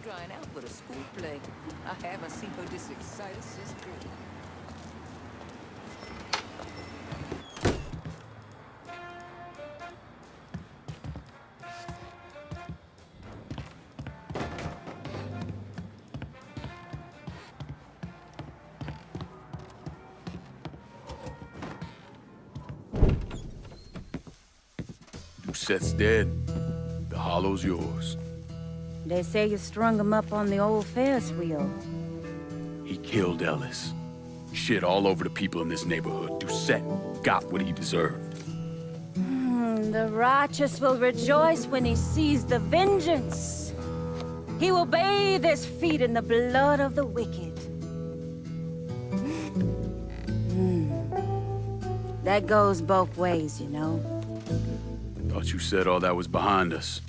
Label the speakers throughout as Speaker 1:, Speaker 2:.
Speaker 1: trying out for the school play. I haven't seen her this excited since birth.
Speaker 2: Set's dead. The hollow's yours.
Speaker 3: They say you strung him up on the old Ferris wheel.
Speaker 2: He killed Ellis. Shit all over the people in this neighborhood. Doucette got what he deserved.
Speaker 3: The righteous will rejoice when he sees the vengeance. He will bathe his feet in the blood of the wicked. That goes both ways, you know.
Speaker 2: Thought you said all that was behind us.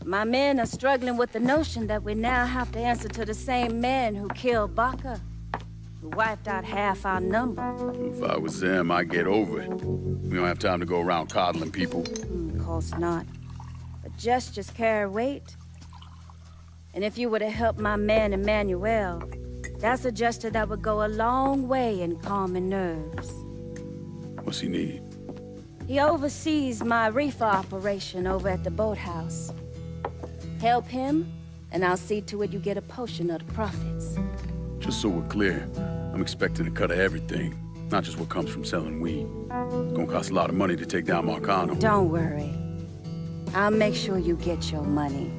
Speaker 3: My men are struggling with the notion that we now have to answer to the same man who killed Baca, who wiped out half our number.
Speaker 2: If I was them, I'd get over it. We don't have time to go around coddling people.
Speaker 3: Of course not. But gestures carry weight. And if you were to help my man Emmanuel, that's a gesture that would go a long way in calming nerves.
Speaker 2: What's he need?
Speaker 3: He oversees my reefer operation over at the boathouse. Help him, and I'll see to it you get a portion of the profits.
Speaker 2: Just so we're clear, I'm expecting a cut of everything, not just what comes from selling weed. It's gonna cost a lot of money to take down Marcano.
Speaker 3: Don't worry. I'll make sure you get your money.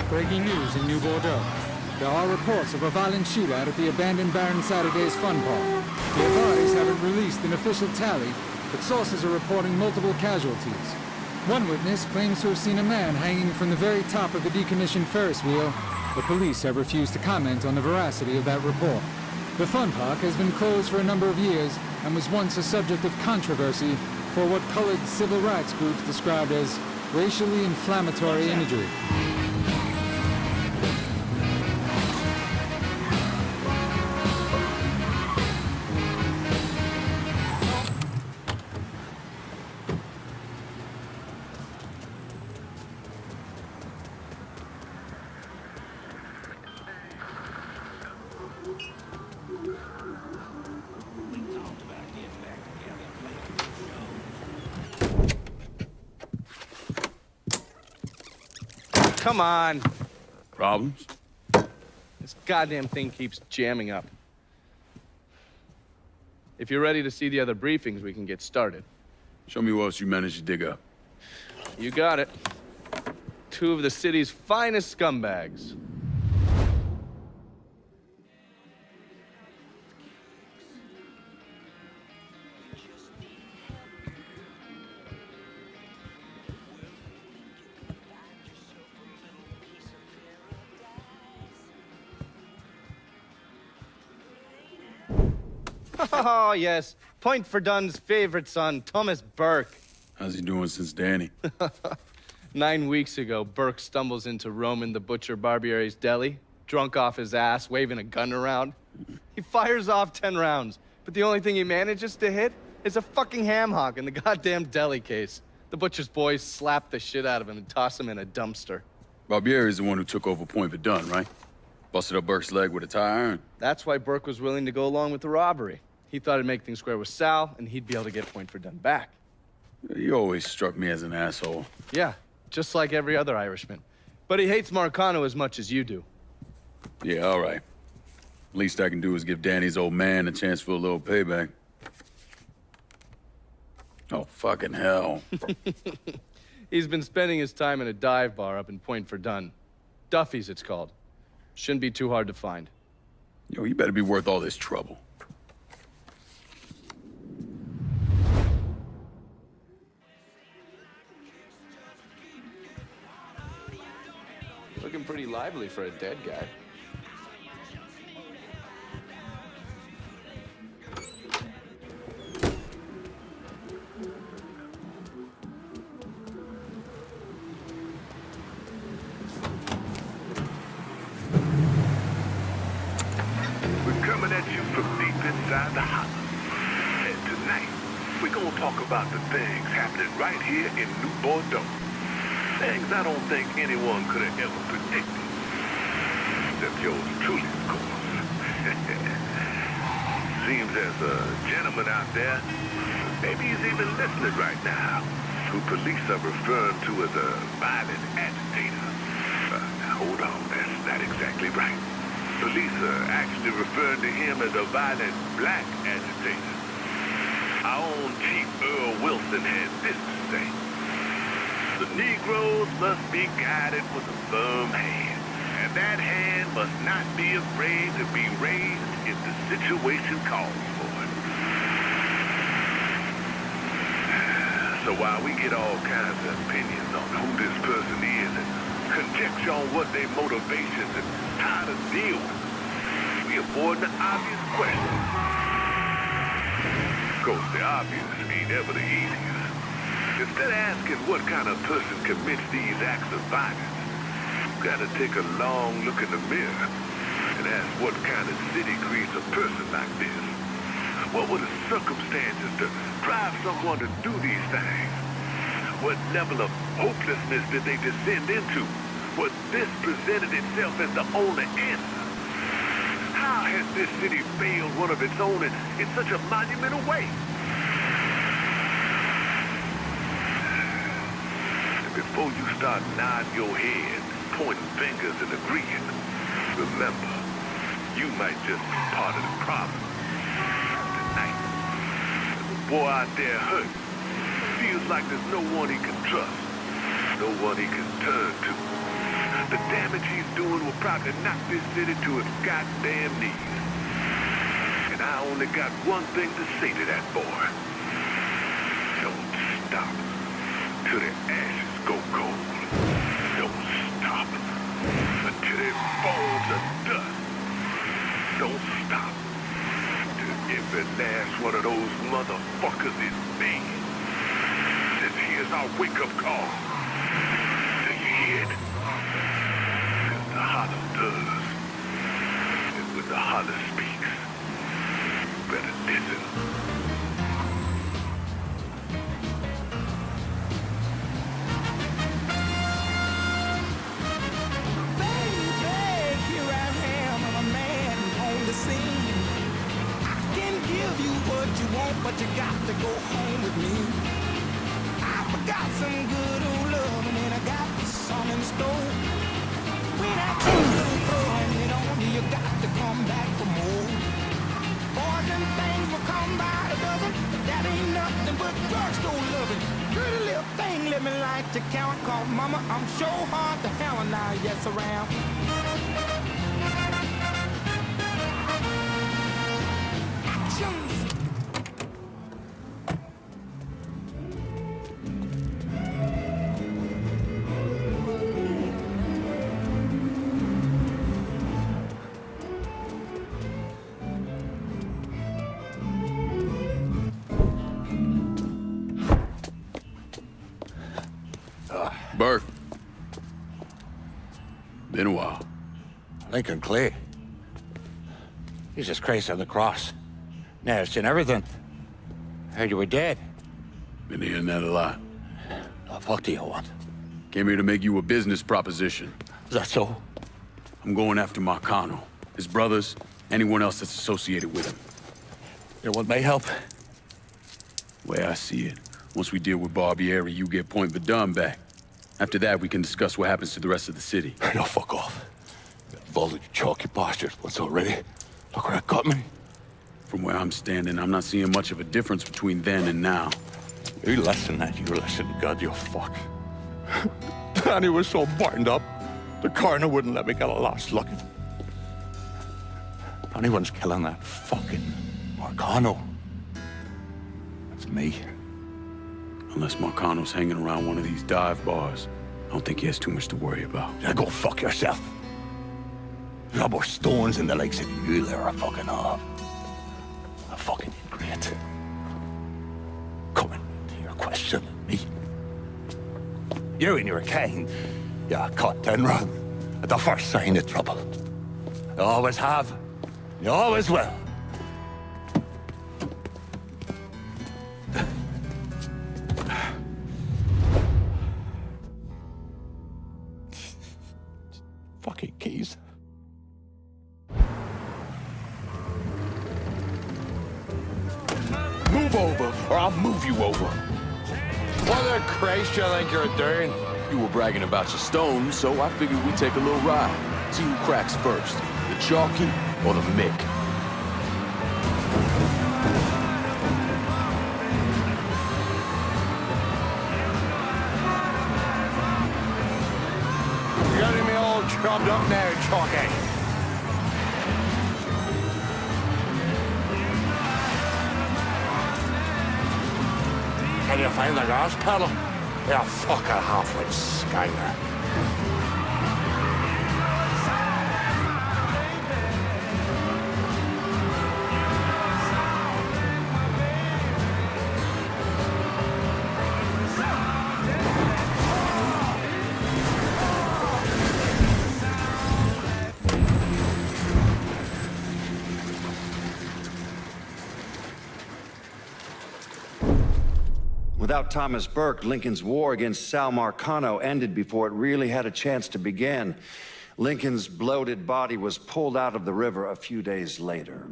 Speaker 4: Breaking news in New Bordeaux. There are reports of a violent shootout at the abandoned Baron Saturday's fun park. The authorities haven't released an official tally, but sources are reporting multiple casualties. One witness claims to have seen a man hanging from the very top of the decommissioned Ferris wheel, but police have refused to comment on the veracity of that report. The fun park has been closed for a number of years and was once a subject of controversy for what colored civil rights groups described as racially inflammatory imagery.
Speaker 5: Come on.
Speaker 2: Problems?
Speaker 5: This goddamn thing keeps jamming up. If you're ready to see the other briefings, we can get started.
Speaker 2: Show me what else you managed to dig up.
Speaker 5: You got it. Two of the city's finest scumbags. Oh, yes. Point for Dunn's favorite son, Thomas Burke.
Speaker 2: How's he doing since Danny?
Speaker 5: 9 weeks ago, Burke stumbles into Roman the Butcher Barbiere's deli, drunk off his ass, waving a gun around. He fires off 10 rounds, but the only thing he manages to hit is a fucking ham hock in the goddamn deli case. The butcher's boys slap the shit out of him and toss him in a dumpster.
Speaker 2: Barbieri is the one who took over Point Verdun, right? Busted up Burke's leg with a tire iron.
Speaker 5: That's why Burke was willing to go along with the robbery. He thought it'd make things square with Sal, and he'd be able to get Point Verdun back.
Speaker 2: He always struck me as an asshole.
Speaker 5: Yeah, just like every other Irishman. But he hates Marcano as much as you do.
Speaker 2: Yeah, all right. Least I can do is give Danny's old man a chance for a little payback. Oh, fucking hell.
Speaker 5: He's been spending his time in a dive bar up in Point Verdun. Duffy's, it's called. Shouldn't be too hard to find.
Speaker 2: Yo, you better be worth all this trouble.
Speaker 6: Looking pretty lively for a dead guy.
Speaker 7: We're coming at you from deep inside the house. And tonight, we're gonna talk about the things happening right here in New Bordeaux. Things I don't think anyone could have ever predicted. Except yours truly, of course. Seems there's a gentleman out there, maybe he's even listening right now, who police are referring to as a violent agitator. Now hold on, that's not exactly right. Police are actually referring to him as a violent black agitator. Our own Chief Earl Wilson had this to say. The Negroes must be guided with a firm hand, and that hand must not be afraid to be raised if the situation calls for it. So while we get all kinds of opinions on who this person is and conjecture on what their motivations and how to deal with them, we avoid the obvious question. Of course, the obvious ain't ever the easiest. Instead of asking what kind of person commits these acts of violence, you gotta take a long look in the mirror and ask what kind of city creates a person like this. What were the circumstances to drive someone to do these things? What level of hopelessness did they descend into? Was this presented itself as the only answer? How has this city failed one of its own in such a monumental way? Before you start nodding your head, pointing fingers and agreeing, remember, you might just be part of the problem. Tonight, there's a boy out there hurt. Feels like there's no one he can trust, no one he can turn to. The damage he's doing will probably knock this city to its goddamn knees. And I only got one thing to say to that boy. Don't stop till the ashes go cold. Don't stop until their bones are dust. Don't stop till every last one of those motherfuckers is dead. This here's our wake-up call. Do you hear it? As the holler does, and when the holler speaks, you better listen.
Speaker 8: But you got to go home with me. I forgot some good old love, and then I got some in the stove. When I take a little throwing it on you, you got to come back for more. Boys and things will come by the dozen, but that ain't nothing but drugstore loving. Pretty little thing, let me like to count, cause mama, I'm sure hard to hell now, yes around. Action!
Speaker 2: Burke. Been a while.
Speaker 9: Lincoln Clay. Jesus Christ on the cross. Now I've seen everything. Heard you were dead.
Speaker 2: Been hearing that a lot.
Speaker 9: What do you want?
Speaker 2: Came here to make you a business proposition.
Speaker 9: Is that so?
Speaker 2: I'm going after Marcano, his brothers, anyone else that's associated with him.
Speaker 9: You want my help?
Speaker 2: Way I see it, once we deal with Barbieri, you get Point Verdun back. After that, we can discuss what happens to the rest of the city.
Speaker 9: No, fuck off. All you chalky bastards once already. Look where it got me.
Speaker 2: From where I'm standing, I'm not seeing much of a difference between then and now.
Speaker 9: You listen, God, you fuck. Danny was so burned up, the coroner wouldn't let me get a last look. If anyone's killing that fucking Marcano, it's me.
Speaker 2: Unless Marcano's hanging around one of these dive bars, I don't think he has too much to worry about.
Speaker 9: Yeah, go fuck yourself. There's no more stones in the lakes of you there are fucking off. A fucking ingrate. Coming to your question, me. You and your king, you caught and run at the first sign of trouble. You always have, you always will. Fucking keys.
Speaker 6: Move over, or I'll move you over.
Speaker 9: What the Christ you think you're doing?
Speaker 6: You were bragging about your stones, so I figured we'd take a little ride. See who cracks first, the Chalky or the Mick.
Speaker 9: You're getting me all chopped up now, Chalky. Can you find the gas pedal? You fucking half-wit skyler.
Speaker 10: Without Thomas Burke, Lincoln's war against Sal Marcano ended before it really had a chance to begin. Lincoln's bloated body was pulled out of the river a few days later.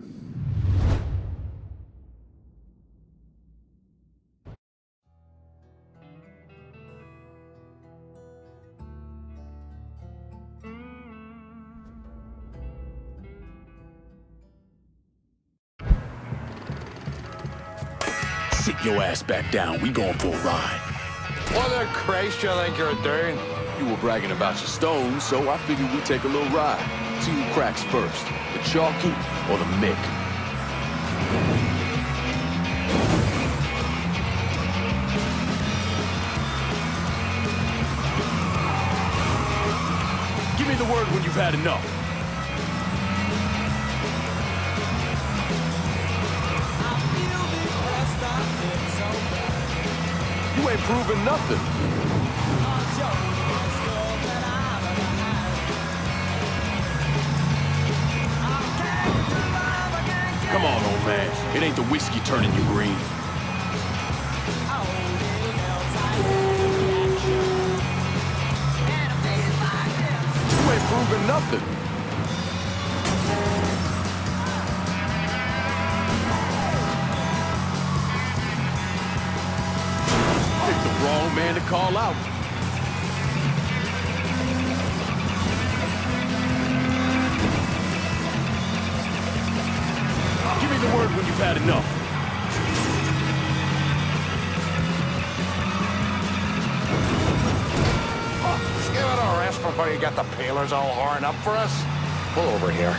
Speaker 2: Sit your ass back down. We going for a ride.
Speaker 9: What the Christ you think you're doing?
Speaker 6: You were bragging about your stones, so I figured we'd take a little ride. See who cracks first, the Chalky or the Mick.
Speaker 2: Give me the word when you've had enough.
Speaker 6: You ain't proving nothing.
Speaker 2: Come on, old man. It ain't the whiskey turning you green.
Speaker 6: You ain't proving nothing.
Speaker 2: Picked the wrong man to call out. Give me the word when you've had enough.
Speaker 9: Just give it a rest before you get the peelers all horned up for us. Pull over here.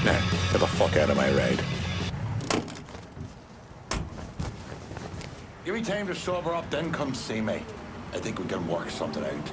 Speaker 9: Now, get the fuck out of my ride. Give me time to sober up, then come see me. I think we can work something out.